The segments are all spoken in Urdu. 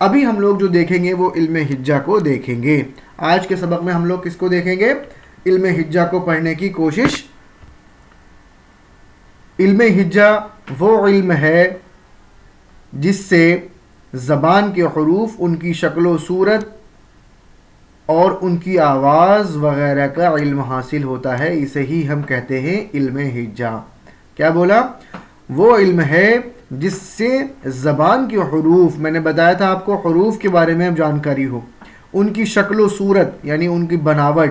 ابھی ہم لوگ جو دیکھیں گے وہ علم ہجا کو دیکھیں گے. آج کے سبق میں ہم لوگ کس کو دیکھیں گے؟ علم ہجا کو پڑھنے کی کوشش. علم ہجا وہ علم ہے جس سے زبان کے حروف، ان کی شکل و صورت اور ان کی آواز وغیرہ کا علم حاصل ہوتا ہے. اسے ہی ہم کہتے ہیں علم ہجا. کیا بولا؟ وہ علم ہے جس سے زبان کے حروف، میں نے بتایا تھا آپ کو حروف کے بارے میں جانکاری ہو، ان کی شکل و صورت یعنی ان کی بناوٹ،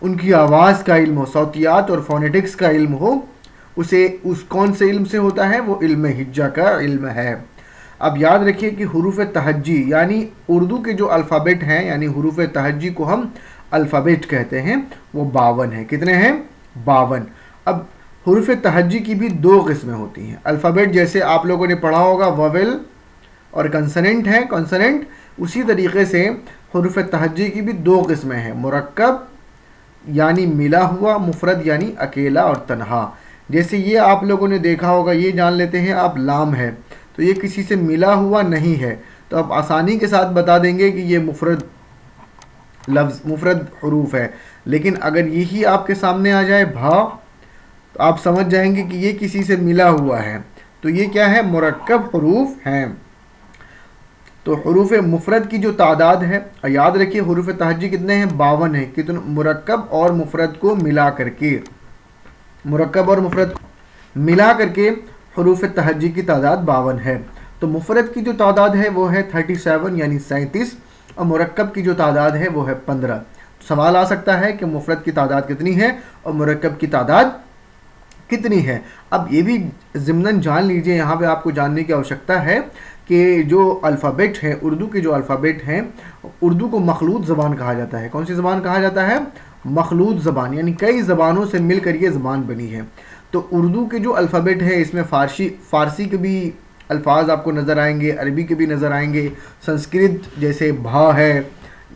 ان کی آواز کا علم ہو، صوتیات اور فونیٹکس کا علم ہو، اسے کون سے علم سے ہوتا ہے؟ وہ علم ہجا کا علم ہے. اب یاد رکھیے کہ حروف تہجی یعنی اردو کے جو الفابیٹ ہیں، یعنی حروف تہجی کو ہم الفابیٹ کہتے ہیں، وہ 52 ہیں. کتنے ہیں؟ 52. اب حروف تہجی کی بھی 2 قسمیں ہوتی ہیں. الفابیٹ جیسے آپ لوگوں نے پڑھا ہوگا وویل اور کنسننٹ ہے، کنسننٹ، اسی طریقے سے حروف تہجی کی بھی 2 قسمیں ہیں، مرکب یعنی ملا ہوا، مفرد یعنی اکیلا اور تنہا. جیسے یہ آپ لوگوں نے دیکھا ہوگا، یہ جان لیتے ہیں آپ لام ہے تو یہ کسی سے ملا ہوا نہیں ہے، تو آپ آسانی کے ساتھ بتا دیں گے کہ یہ مفرد لفظ، مفرد حروف ہے. لیکن اگر یہی آپ کے سامنے آ جائے بھا، تو آپ سمجھ جائیں گے کہ یہ کسی سے ملا ہوا ہے، تو یہ کیا ہے؟ مرکب حروف ہیں. تو حروف مفرد کی جو تعداد ہے، یاد رکھیے حروف تہجی کتنے ہیں؟ 52 ہیں. کتنے؟ مرکب اور مفرد کو ملا کر کے، مرکب اور مفرد ملا کر کے حروف تہجی کی تعداد 52 ہے. تو مفرد کی جو تعداد ہے وہ ہے 37 یعنی 37، اور مرکب کی جو تعداد ہے وہ ہے 15. سوال آ سکتا ہے کہ مفرد کی تعداد کتنی ہے اور مرکب کی تعداد کتنی ہے. اب یہ بھی ضمناً جان لیجئے، یہاں پہ آپ کو جاننے کی آوشکتا ہے کہ جو الفابیٹ ہے، اردو کے جو الفابیٹ ہیں، اردو کو مخلوط زبان کہا جاتا ہے. کون سی زبان کہا جاتا ہے؟ مخلوط زبان، یعنی کئی زبانوں سے مل کر یہ زبان بنی ہے. تو اردو کے جو الفابیٹ ہے اس میں فارسی کے بھی الفاظ آپ کو نظر آئیں گے، عربی کے بھی نظر آئیں گے، سنسکرت جیسے بھا ہے،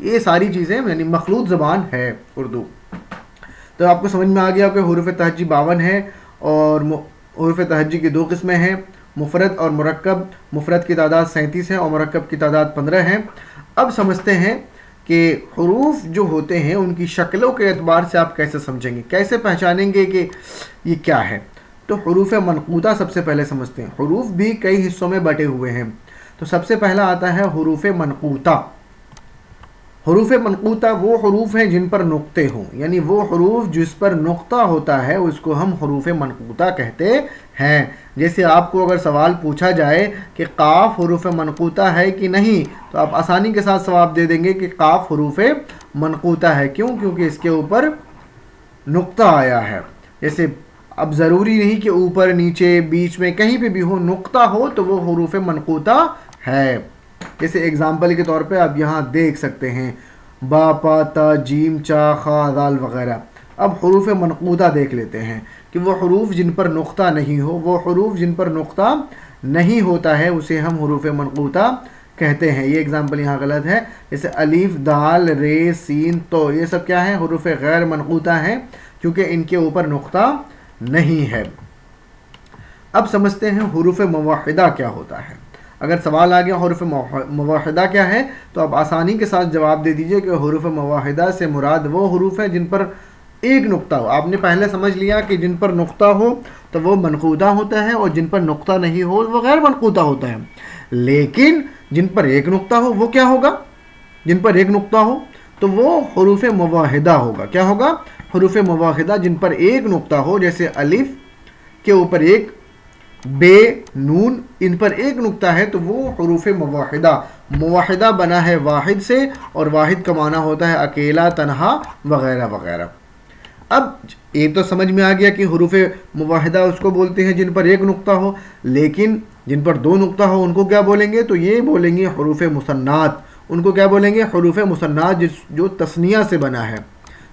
یہ ساری چیزیں یعنی مخلوط زبان ہے اردو. تو آپ کو سمجھ میں آ گیا کہ حروف تہجی 52 ہے، اور حروف تہجی کی 2 قسمیں ہیں، مفرد اور مرکب. مفرد کی تعداد 37 ہے اور مرکب کی تعداد 15 ہے. اب سمجھتے ہیں کہ حروف جو ہوتے ہیں ان کی شکلوں کے اعتبار سے آپ کیسے سمجھیں گے، کیسے پہچانیں گے کہ یہ کیا ہے. تو حروف منقوطہ سب سے پہلے سمجھتے ہیں. حروف بھی کئی حصوں میں بٹے ہوئے ہیں. تو سب سے پہلا آتا ہے حروف منقوطہ. حروف منقوطہ وہ حروف ہیں جن پر نقطے ہوں، یعنی وہ حروف جس پر نقطہ ہوتا ہے اس کو ہم حروف منقوطہ کہتے ہیں. جیسے آپ کو اگر سوال پوچھا جائے کہ قاف حروف منقوطہ ہے کہ نہیں، تو آپ آسانی کے ساتھ جواب دے دیں گے کہ قاف حروف منقوطہ ہے. کیوں؟ کیونکہ اس کے اوپر نقطہ آیا ہے. جیسے اب ضروری نہیں کہ اوپر، نیچے، بیچ میں کہیں پہ بھی ہو، نقطہ ہو تو وہ حروف منقوطہ ہے. جیسے اگزامپل کے طور پہ آپ یہاں دیکھ سکتے ہیں با، پا، تا، جیم، چا، خا، دال وغیرہ. اب حروف منقوطہ دیکھ لیتے ہیں کہ وہ حروف جن پر نقطہ نہیں ہو، وہ حروف جن پر نقطہ نہیں ہوتا ہے اسے ہم حروف منقوطہ کہتے ہیں. یہ اگزامپل یہاں غلط ہے. جیسے الف، دال، رے، سین، تو یہ سب کیا ہیں؟ حروف غیر منقوطہ ہیں کیونکہ ان کے اوپر نقطہ نہیں ہے. اب سمجھتے ہیں حروف موحدہ کیا ہوتا ہے. اگر سوال آ گیا حروف موحدہ کیا ہے تو آپ آسانی کے ساتھ جواب دے دیجئے کہ حروف موحدہ سے مراد وہ حروف ہیں جن پر ایک نقطہ ہو. آپ نے پہلے سمجھ لیا کہ جن پر نقطہ ہو تو وہ منقوطہ ہوتا ہے، اور جن پر نقطہ نہیں ہو وہ غیر منقوطہ ہوتا ہے. لیکن جن پر ایک نقطہ ہو وہ کیا ہوگا؟ جن پر ایک نقطہ ہو تو وہ حروف موحدہ ہوگا. کیا ہوگا؟ حروف موحدہ جن پر ایک نقطہ ہو. جیسے الف کے اوپر ایک، بے، نون، ان پر ایک نقطہ ہے تو وہ حروف موحدہ. موحدہ بنا ہے واحد سے، اور واحد کا معنی ہوتا ہے اکیلا، تنہا وغیرہ وغیرہ. اب یہ تو سمجھ میں آ گیا کہ حروف موحدہ اس کو بولتے ہیں جن پر ایک نقطہ ہو. لیکن جن پر 2 نقطہ ہو ان کو کیا بولیں گے؟ تو یہ بولیں گے حروف مثنات. ان کو کیا بولیں گے؟ حروف مثنات، جو تثنیہ سے بنا ہے.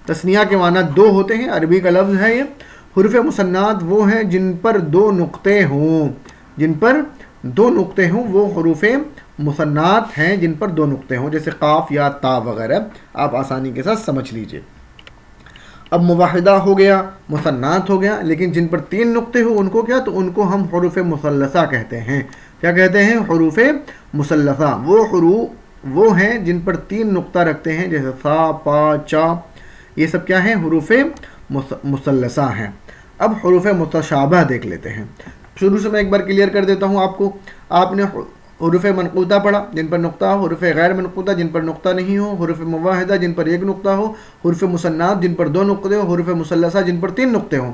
تثنیہ کے معنی 2 ہوتے ہیں، عربی کا لفظ ہے یہ. حروف مثنات وہ ہیں جن پر 2 نقطے ہوں. جن پر 2 نقطے ہوں وہ حروف مثنات ہیں، جن پر 2 نقطے ہوں. جیسے قاف یا تا وغیرہ آپ آسانی کے ساتھ سمجھ لیجئے. اب موحدہ ہو گیا، مثنات ہو گیا. لیکن جن پر 3 نقطے ہوں ان کو کیا؟ تو ان کو ہم حروف مثلثہ کہتے ہیں. کیا کہتے ہیں؟ حروف مثلثہ. وہ حروف وہ ہیں جن پر 3 نقطہ رکھتے ہیں، جیسے ثا، پا، چا. یہ سب کیا ہیں؟ حروف مثلثہ ہیں. اب حروف متشابہ دیکھ لیتے ہیں. شروع سے میں ایک بار کلیئر کر دیتا ہوں آپ کو. آپ نے حروف منقوطہ پڑھا جن پر نقطہ ہو، حروف غیر منقوطہ جن پر نقطہ نہیں ہو، حروف مواحدہ جن پر 1 نقطہ ہو، حروف مثنات جن پر 2 نقطے ہو، حروف مثلثہ جن پر 3 نقطے ہوں.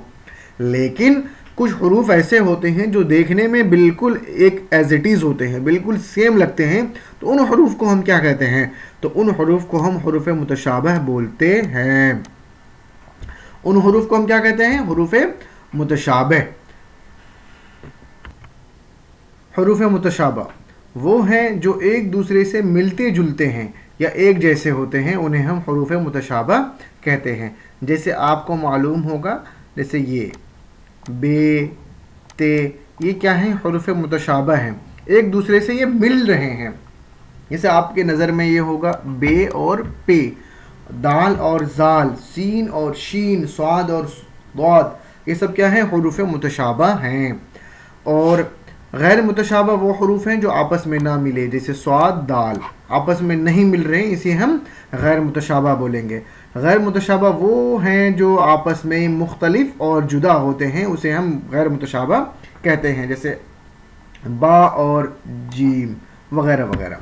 لیکن کچھ حروف ایسے ہوتے ہیں جو دیکھنے میں بالکل ایک ایز اٹ از ہوتے ہیں، بالکل سیم لگتے ہیں. تو ان حروف کو ہم کیا کہتے ہیں؟ تو ان حروف کو ہم حروف متشابہ بولتے ہیں. ان حروف کو ہم کیا کہتے ہیں؟ حروف متشابہ. حروف متشابہ وہ ہیں جو ایک دوسرے سے ملتے جلتے ہیں یا ایک جیسے ہوتے ہیں، انہیں ہم حروف متشابہ کہتے ہیں. جیسے آپ کو معلوم ہوگا، جیسے یہ بے، تے، یہ کیا ہیں؟ حروف متشابہ ہیں، ایک دوسرے سے یہ مل رہے ہیں. جیسے آپ کے نظر میں یہ ہوگا بے اور پے، دال اور زال، سین اور شین، صاد اور ضاد، یہ سب کیا ہیں؟ حروف متشابہ ہیں. اور غیر متشابہ وہ حروف ہیں جو آپس میں نہ ملے، جیسے صاد، دال آپس میں نہیں مل رہے ہیں، اسے ہم غیر متشابہ بولیں گے. غیر متشابہ وہ ہیں جو آپس میں مختلف اور جدا ہوتے ہیں، اسے ہم غیر متشابہ کہتے ہیں، جیسے با اور جیم وغیرہ وغیرہ.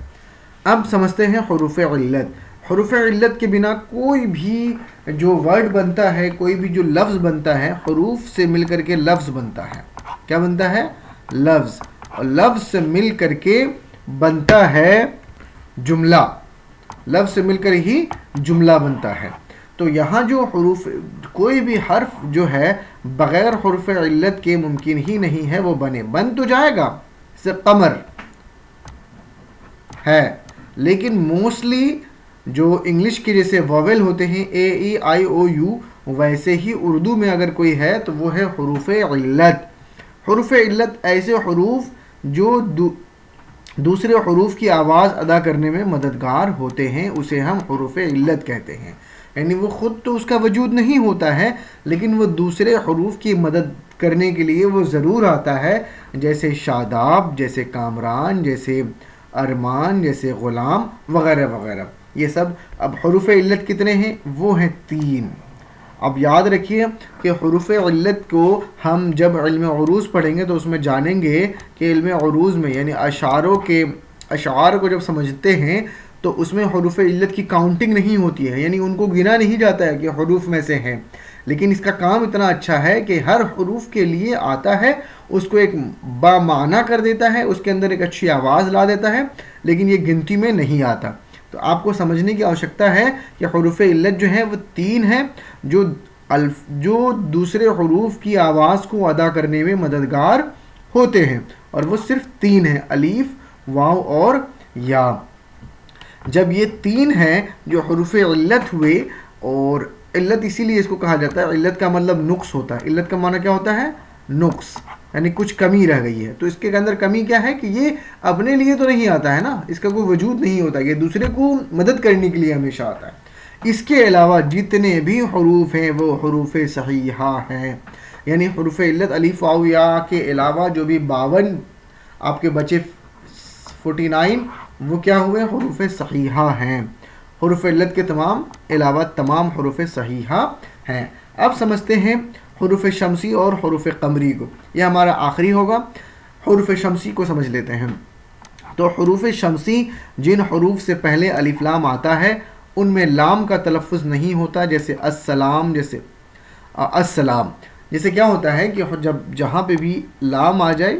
اب سمجھتے ہیں حروف علت. حروف علت کے بنا کوئی بھی جو ورڈ بنتا ہے، کوئی بھی جو لفظ بنتا ہے، حروف سے مل کر کے لفظ بنتا ہے. کیا بنتا ہے؟ لفظ. اور لفظ سے مل کر کے بنتا ہے جملہ. لفظ سے مل کر ہی جملہ بنتا ہے. تو یہاں جو حروف، کوئی بھی حرف جو ہے بغیر حروف علت کے ممکن ہی نہیں ہے وہ بنے. بن تو جائے گا، جیسے قمر ہے، لیکن موسٹلی جو انگلش کے جیسے واول ہوتے ہیں اے ای آئی او یو، ویسے ہی اردو میں اگر کوئی ہے تو وہ ہے حروف علت. حروف علت ایسے حروف جو دوسرے حروف کی آواز ادا کرنے میں مددگار ہوتے ہیں، اسے ہم حروف علت کہتے ہیں. یعنی وہ خود تو اس کا وجود نہیں ہوتا ہے، لیکن وہ دوسرے حروف کی مدد کرنے کے لیے وہ ضرور آتا ہے، جیسے شاداب، جیسے کامران، جیسے ارمان، جیسے غلام وغیرہ وغیرہ. یہ سب. اب حروف علت کتنے ہیں؟ وہ ہیں 3. اب یاد رکھیے کہ حروف علت کو ہم جب علم عروض پڑھیں گے تو اس میں جانیں گے کہ علم عروض میں، یعنی اشعار کو جب سمجھتے ہیں تو اس میں حروف علت کی کاؤنٹنگ نہیں ہوتی ہے، یعنی ان کو گنا نہیں جاتا ہے کہ حروف میں سے ہیں. لیکن اس کا کام اتنا اچھا ہے کہ ہر حروف کے لیے آتا ہے، اس کو ایک با معنی کر دیتا ہے، اس کے اندر ایک اچھی آواز لا دیتا ہے، لیکن یہ گنتی میں نہیں آتا. تو آپ کو سمجھنے کی آوشکتا ہے کہ حروف علت جو ہیں وہ 3 ہیں جو دوسرے حروف کی آواز کو ادا کرنے میں مددگار ہوتے ہیں، اور وہ صرف 3 ہیں، الف، واو اور یا. جب یہ 3 ہیں جو حروف علت ہوئے، اور علت اسی لیے اس کو کہا جاتا ہے، علت کا مطلب نقص ہوتا ہے. علت کا معنی کیا ہوتا ہے؟ نقص، یعنی کچھ کمی رہ گئی ہے. تو اس کے اندر کمی کیا ہے کہ یہ اپنے لیے تو نہیں آتا ہے نا، اس کا کوئی وجود نہیں ہوتا، یہ دوسرے کو مدد کرنے کے لیے ہمیشہ آتا ہے. اس کے علاوہ جتنے بھی حروف ہیں وہ حروف صحیحہ ہیں. یعنی حروف علت الف واو یا کے علاوہ جو بھی 52 آپ کے بچے 49 وہ کیا ہوئے؟ حروف صحیحہ ہیں. حروف علت کے علاوہ تمام حروف صحیحہ ہیں. اب سمجھتے ہیں حروف شمسی اور حروف قمری کو. یہ ہمارا آخری ہوگا. حروف شمسی کو سمجھ لیتے ہیں. تو حروف شمسی جن حروف سے پہلے الف لام آتا ہے ان میں لام کا تلفظ نہیں ہوتا، جیسے السلام، جیسے السلام. جیسے کیا ہوتا ہے کہ جب جہاں پہ بھی لام آ جائے،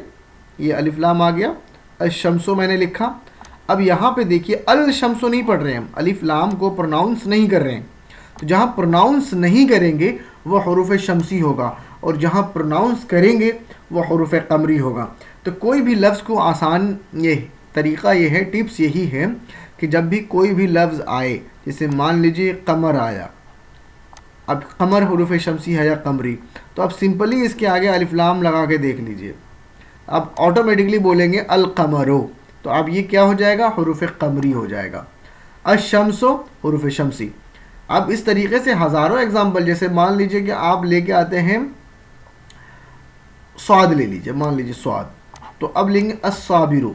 یہ الف لام آ گیا، الشمسو میں نے لکھا. اب یہاں پہ دیکھیے الشمسو نہیں پڑھ رہے ہیں، ہم الف لام کو پروناؤنس نہیں کر رہے ہیں. تو جہاں پروناؤنس نہیں کریں گے وہ حروف شمسی ہوگا، اور جہاں پروناؤنس کریں گے وہ حروف قمری ہوگا. تو کوئی بھی لفظ کو آسان یہ طریقہ یہ ہے، ٹپس یہی ہے کہ جب بھی کوئی بھی لفظ آئے، جیسے مان لیجئے قمر آیا، اب قمر حروف شمسی ہے یا قمری، تو اب سمپلی اس کے آگے الف لام لگا کے دیکھ لیجئے، اب آٹومیٹکلی بولیں گے القمرو، تو اب یہ کیا ہو جائے گا؟ حروف قمری ہو جائے گا. الشمسو حروف شمسی. اب اس طریقے سے ہزاروں اگزامپل، جیسے مان لیجئے کہ آپ لے کے آتے ہیں صاد، لے لیجئے، مان لیجئے صاد، تو اب لیں گے الصابر.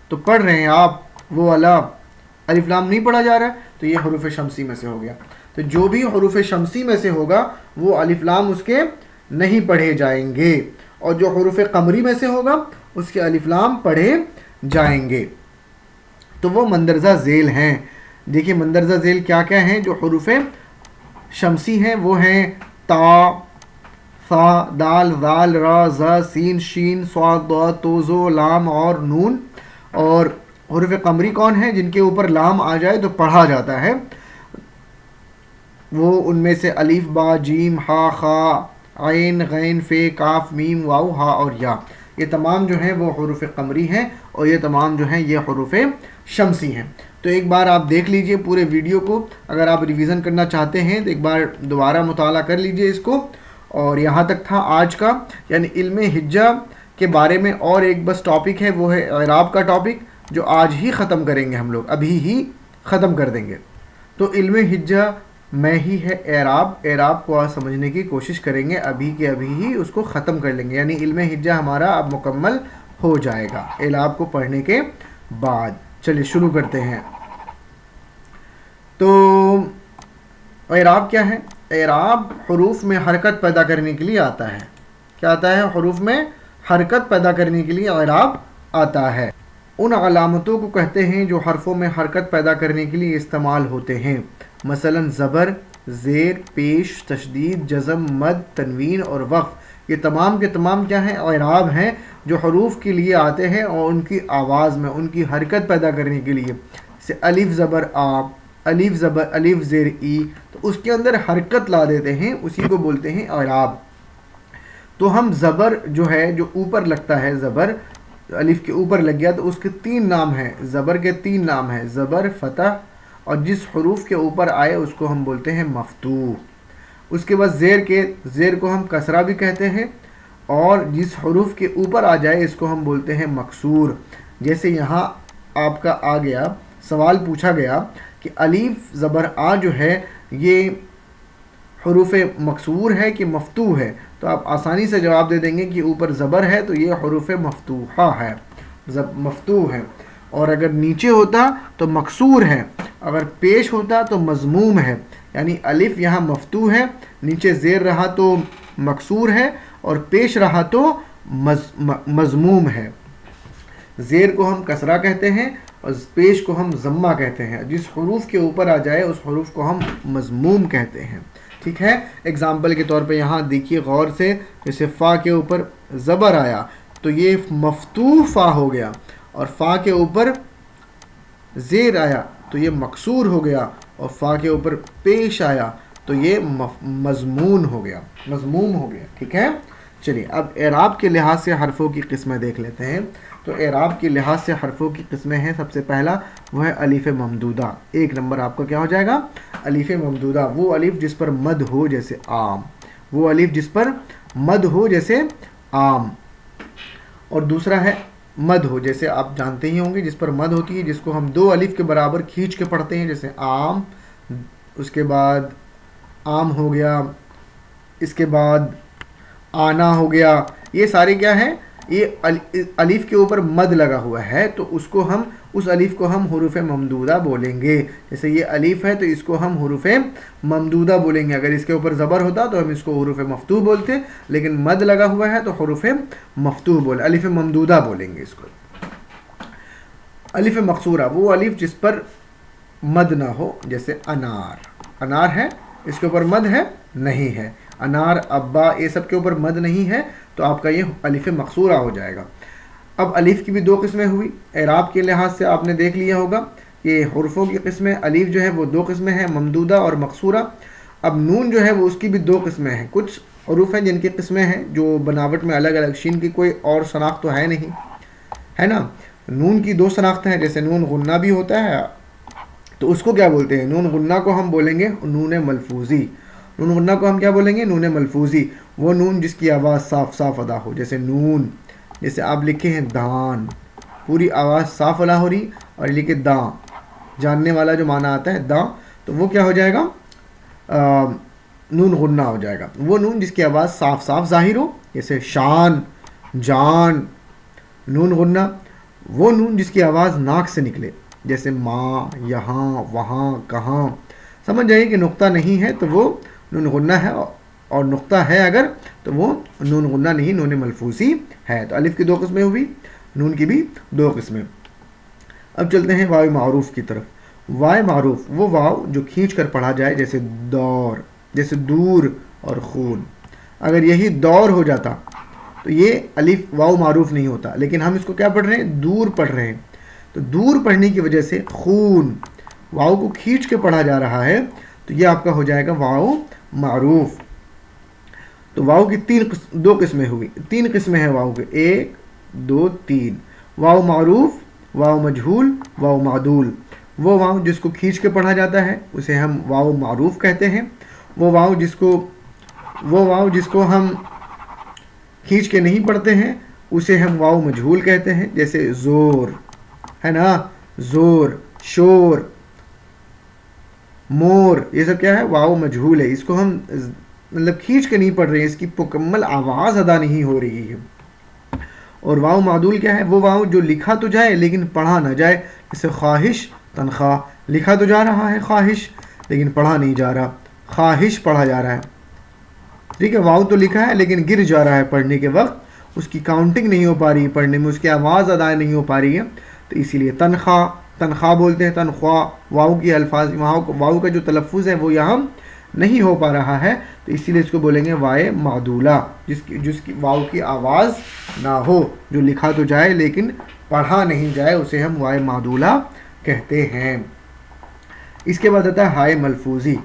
تو پڑھ رہے ہیں آپ وہ والا الف لام نہیں پڑھا جا رہا ہے, تو یہ حروف شمسی میں سے ہو گیا. تو جو بھی حروف شمسی میں سے ہوگا وہ الف لام اس کے نہیں پڑھے جائیں گے, اور جو حروف قمری میں سے ہوگا اس کے الف لام پڑھے جائیں گے. تو وہ مندرجہ ذیل ہیں. دیکھیے مندرجہ ذیل کیا کیا ہیں جو حروف شمسی ہیں, وہ ہیں تا, ثا, دال, ذال, را, ظ, سین, شین, صاد, ضاد, طو, ظ, لام اور نون. اور حروف قمری کون ہیں؟ جن کے اوپر لام آ جائے تو پڑھا جاتا ہے, وہ ان میں سے الف, با, جیم, ہا, خا, عین, غین, فے, کاف, میم, واو, ہا اور یا. یہ تمام جو ہیں وہ حروف قمری ہیں, اور یہ تمام جو ہیں یہ حروف شمسی ہیں. تو ایک بار آپ دیکھ لیجئے پورے ویڈیو کو. اگر آپ ریویژن کرنا چاہتے ہیں تو ایک بار دوبارہ مطالعہ کر لیجئے اس کو. اور یہاں تک تھا آج کا, یعنی علم حجہ کے بارے میں. اور ایک بس ٹاپک ہے, وہ ہے اعراب کا ٹاپک, جو آج ہی ختم کریں گے ہم لوگ, ابھی ہی ختم کر دیں گے. تو علم حجہ میں ہی ہے اعراب. اعراب کو آج سمجھنے کی کوشش کریں گے, ابھی کے ابھی ہی اس کو ختم کر لیں گے. یعنی علم حجہ ہمارا اب مکمل ہو جائے گا اعراب کو پڑھنے کے بعد. چلیے شروع کرتے ہیں. تو اعراب کیا ہے؟ اعراب حروف میں حرکت پیدا کرنے کے لیے آتا ہے. کیا آتا ہے؟ حروف میں حرکت پیدا کرنے کے لیے اعراب آتا ہے. ان علامتوں کو کہتے ہیں جو حرفوں میں حرکت پیدا کرنے کے لیے استعمال ہوتے ہیں. مثلا زبر, زیر, پیش, تشدید, جزم, مد, تنوین اور وقف, یہ تمام کے تمام کیا ہیں؟ اعراب ہیں جو حروف کے لیے آتے ہیں اور ان کی آواز میں ان کی حرکت پیدا کرنے کے لیے. جیسے الف زبر آ, الف زبر الف زیر ای, تو اس کے اندر حرکت لا دیتے ہیں, اسی کو بولتے ہیں اعراب. تو ہم زبر جو ہے جو اوپر لگتا ہے, زبر الف کے اوپر لگ گیا تو اس کے 3 نام ہیں. زبر کے 3 نام ہیں, زبر, فتح, اور جس حروف کے اوپر آئے اس کو ہم بولتے ہیں مفتوح. اس کے بعد زیر کو ہم کسرہ بھی کہتے ہیں, اور جس حروف کے اوپر آ جائے اس کو ہم بولتے ہیں مکسور. جیسے یہاں آپ کا آ گیا سوال پوچھا گیا کہ الف زبر آ جو ہے یہ حروف مکسور ہے کہ مفتوح ہے, تو آپ آسانی سے جواب دے دیں گے کہ اوپر زبر ہے تو یہ حروف مفتوحہ ہے, مفتوح ہے. اور اگر نیچے ہوتا تو مکسور ہے, اگر پیش ہوتا تو مضموم ہے. یعنی الف یہاں مفتوح ہے, نیچے زیر رہا تو مکسور ہے, اور پیش رہا تو مضموم ہے. زیر کو ہم کسرہ کہتے ہیں اور پیش کو ہم ضمہ کہتے ہیں. جس حروف کے اوپر آ جائے اس حروف کو ہم مضموم کہتے ہیں. ٹھیک ہے, اگزامپل کے طور پہ یہاں دیکھیے غور سے, جیسے فا کے اوپر زبر آیا تو یہ مفتوح فا ہو گیا, اور فا کے اوپر زیر آیا تو یہ مکسور ہو گیا, اور فا کے اوپر پیش آیا تو یہ مضمون ہو گیا, مضموم ہو گیا. ٹھیک ہے, چلیے اب اعراب کے لحاظ سے حرفوں کی قسمیں دیکھ لیتے ہیں. تو اعراب کے لحاظ سے حرفوں کی قسمیں ہیں. سب سے پہلا وہ ہے الف ممدودہ. 1 نمبر آپ کا کیا ہو جائے گا؟ الف ممدودہ. وہ الف جس پر مد ہو جیسے آم, وہ الف جس پر مد ہو جیسے آم. اور دوسرا ہے مد ہو, جیسے آپ جانتے ہی ہوں گے جس پر مد ہوتی ہے, جس کو ہم 2 الف کے برابر کھینچ کے پڑھتے ہیں, جیسے آم, اس کے بعد آم ہو گیا, اس کے بعد آنا ہو گیا. یہ سارے کیا ہیں؟ یہ الف کے اوپر مد لگا ہوا ہے, تو اس الف کو ہم حروف ممدودہ بولیں گے. جیسے یہ الف ہے تو اس کو ہم حروف ممدودہ بولیں گے. اگر اس کے اوپر زبر ہوتا تو ہم اس کو حروف مفتوح بولتے, لیکن مد لگا ہوا ہے تو حروف مفتوح بولیں, الف ممدودہ بولیں گے اس کو. الف مقصورہ, وہ الف جس پر مد نہ ہو, جیسے انار. انار ہے, اس کے اوپر مد ہے نہیں ہے. انار, ابا, یہ سب کے اوپر مد نہیں ہے, تو آپ کا یہ الف مقصورہ ہو جائے گا. اب الف کی بھی 2 قسمیں ہوئی. اعراب کے لحاظ سے آپ نے دیکھ لیا ہوگا کہ حروفوں کی قسمیں, الف جو ہے وہ 2 قسمیں ہیں, ممدودہ اور مقصورہ. اب نون جو ہے وہ اس کی بھی 2 قسمیں ہیں. کچھ حروف ہیں جن کی قسمیں ہیں جو بناوٹ میں الگ الگ, شین کی کوئی اور شناخت تو ہے نہیں, ہے نا. نون کی 2 شناختیں ہیں, جیسے نون غنہ بھی ہوتا ہے, تو اس کو کیا بولتے ہیں؟ نون غنہ کو ہم بولیں گے نون ملفوظی. نون غنہ کو ہم کیا بولیں گے؟ نون ملفوظی. وہ نون جس کی آواز صاف صاف ادا ہو, جیسے نون, جیسے آپ لکھے ہیں دان, پوری آواز صاف ادا ہو رہی, اور لکھے داں, جاننے والا جو معنی آتا ہے داں, تو وہ کیا ہو جائے گا؟ نون غنہ ہو جائے گا. وہ نون جس کی آواز صاف صاف ظاہر ہو, جیسے شان, جان, نون غنہ وہ نون جس کی آواز ناک سے نکلے، جیسے ماں، یہاں، وہاں، کہاں. سمجھ جائیے کہ نقطہ نہیں ہے تو وہ نون غنہ ہے، اور نقطہ ہے اگر تو وہ نون غنہ نہیں، نون ملفوظی ہے. تو الف کی 2 قسمیں ہوئی، نون کی بھی 2 قسمیں. اب چلتے ہیں واو معروف کی طرف. واو معروف وہ واو جو کھینچ کر پڑھا جائے، جیسے دور، جیسے دور اور خون. اگر یہی دور ہو جاتا تو یہ الف واو معروف نہیں ہوتا، لیکن ہم اس کو کیا پڑھ رہے ہیں؟ دور پڑھ رہے ہیں. تو دور پڑھنے کی وجہ سے خون، واو کو کھینچ کے پڑھا جا رہا ہے، تو یہ آپ کا ہو جائے گا واو معروف. تو واو کی 2 قسمیں ہوئی، 3 قسمیں ہیں واو کے، 1 2 3. واو معروف، واو مجہول، واو معدول. وہ واو جس کو کھینچ کے پڑھا جاتا ہے اسے ہم واو معروف کہتے ہیں. وہ واو جس کو ہم کھینچ کے نہیں پڑھتے ہیں اسے ہم واو مجہول کہتے ہیں، جیسے زور ہے نا، زور، شور، مور، یہ سب کیا ہے؟ واو مجہول ہے. اس کو ہم مطلب کھینچ کے نہیں پڑھ رہے ہیں، اس کی مکمل آواز ادا نہیں ہو رہی ہے. اور واو معدول کیا ہے؟ وہ واو جو لکھا تو جائے لیکن پڑھا نہ جائے، جیسے خواہش، تنخواہ. لکھا تو جا رہا ہے خواہش لیکن پڑھا نہیں جا رہا، خواہش پڑھا جا رہا ہے. ٹھیک ہے، واو تو لکھا ہے لیکن گر جا رہا ہے پڑھنے کے وقت، اس کی کاؤنٹنگ نہیں ہو پا رہی ہے پڑھنے میں، اس کی آواز ادا نہیں ہو پا رہی ہے. تو اسی لیے تنخواہ، تنخواہ بولتے ہیں، تنخواہ. واو کی الفاظ، واو کا جو تلفظ ہے وہ یہاں نہیں ہو پا رہا ہے، تو اسی لیے اس کو بولیں گے وائے معدولہ، جس کی واو کی آواز نہ ہو، جو لکھا تو جائے لیکن پڑھا نہیں جائے، اسے ہم وائے معدولہ کہتے ہیں. اس کے بعد آتا ہے ہائے ملفوظی.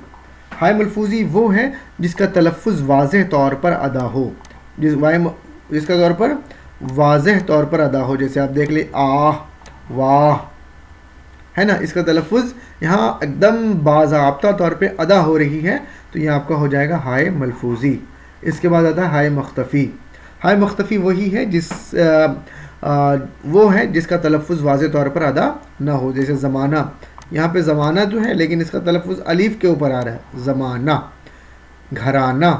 ہائے ملفوظی وہ ہے جس کا تلفظ واضح طور پر ادا ہو، جس کا طور پر واضح طور پر ادا ہو. جیسے آپ دیکھ لیں آہ، واہ، ہے نا، اس کا تلفظ یہاں ایک دم باضابطہ طور پہ ادا ہو رہی ہے، تو یہ آپ کا ہو جائے گا ہائے ملفوظی. اس کے بعد آتا ہے ہائے مختفی. ہائے مختفی وہی ہے جس کا تلفظ واضح طور پر ادا نہ ہو. جیسے زمانہ، یہاں پہ زمانہ جو ہے لیکن اس کا تلفظ الف کے اوپر آ رہا ہے، زمانہ. گھرانہ،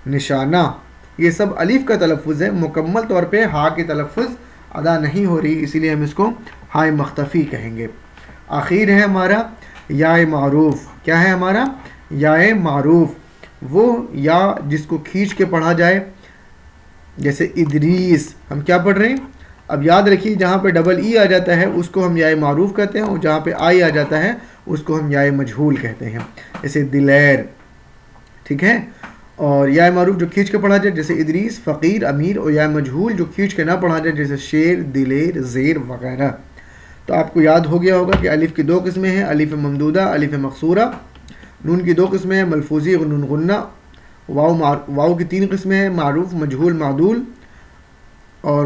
نشانہ، یہ سب الف کا تلفظ ہے، مکمل طور پہ ہا کی تلفظ ادا نہیں ہو رہی، اسی لیے ہم اس کو ہائے مختفی کہیں گے. آخر ہے ہمارا یا معروف. کیا ہے ہمارا؟ یا معروف وہ یا جس کو کھینچ کے پڑھا جائے، جیسے ادریس. ہم کیا پڑھ رہے ہیں؟ اب یاد رکھیے جہاں پہ ڈبل ای آ جاتا ہے اس کو ہم یا معروف کہتے ہیں، اور جہاں پہ آئی آ جاتا ہے اس کو ہم یا مجہول کہتے ہیں، جیسے دلیر. ٹھیک ہے، اور یا معروف جو کھینچ کے پڑھا جائے جیسے ادریس، فقیر، امیر. اور یا مجہول جو کھینچ کے نہ پڑھا جائے جیسے شیر، دلیر، زیر وغیرہ. تو آپ کو یاد ہو گیا ہوگا کہ الف کی 2 قسمیں ہیں، الف ممدودہ، الف مقصورہ. نون کی 2 قسمیں ہیں، ملفوظی اور نون غنہ. واو کی 3 قسمیں ہیں، معروف، مجہول، معدول. اور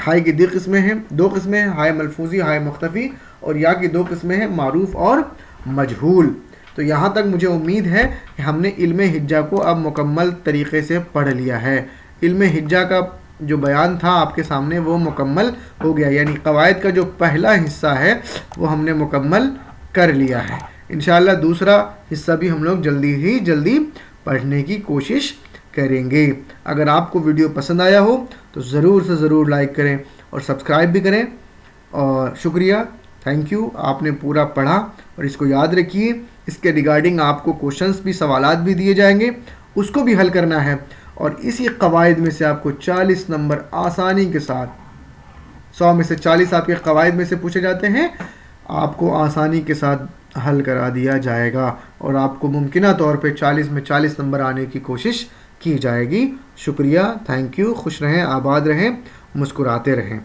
ہائے کی 2 قسمیں ہیں، ہائے ملفوظی، ہائے مختفی. اور یا کی 2 قسمیں ہیں، معروف اور مجہول. تو یہاں تک مجھے امید ہے کہ ہم نے علم ہجا کو اب مکمل طریقے سے پڑھ لیا ہے. علم ہجا کا جو بیان تھا آپ کے سامنے وہ مکمل ہو گیا، یعنی قواعد کا جو پہلا حصہ ہے وہ ہم نے مکمل کر لیا ہے. انشاءاللہ دوسرا حصہ بھی ہم لوگ جلدی پڑھنے کی کوشش کریں گے. اگر آپ کو ویڈیو پسند آیا ہو تو ضرور سے ضرور لائک کریں اور سبسکرائب بھی کریں. اور شکریہ، تھینک یو. آپ نے پورا پڑھا اور اس کو یاد رکھیے. اس کے ریگارڈنگ آپ کو کوشچنس بھی، سوالات بھی دیے جائیں گے، اس کو بھی حل کرنا ہے. اور اسی قواعد میں سے آپ کو 40 نمبر آسانی کے ساتھ، 100 میں سے 40 آپ کے قواعد میں سے پوچھے جاتے ہیں، آپ کو آسانی کے ساتھ حل کرا دیا جائے گا، اور آپ کو ممکنہ طور پہ 40 میں 40 نمبر آنے کی کوشش کی جائے گی. شکریہ، تھینک یو. خوش رہیں، آباد رہیں، مسکراتے رہیں.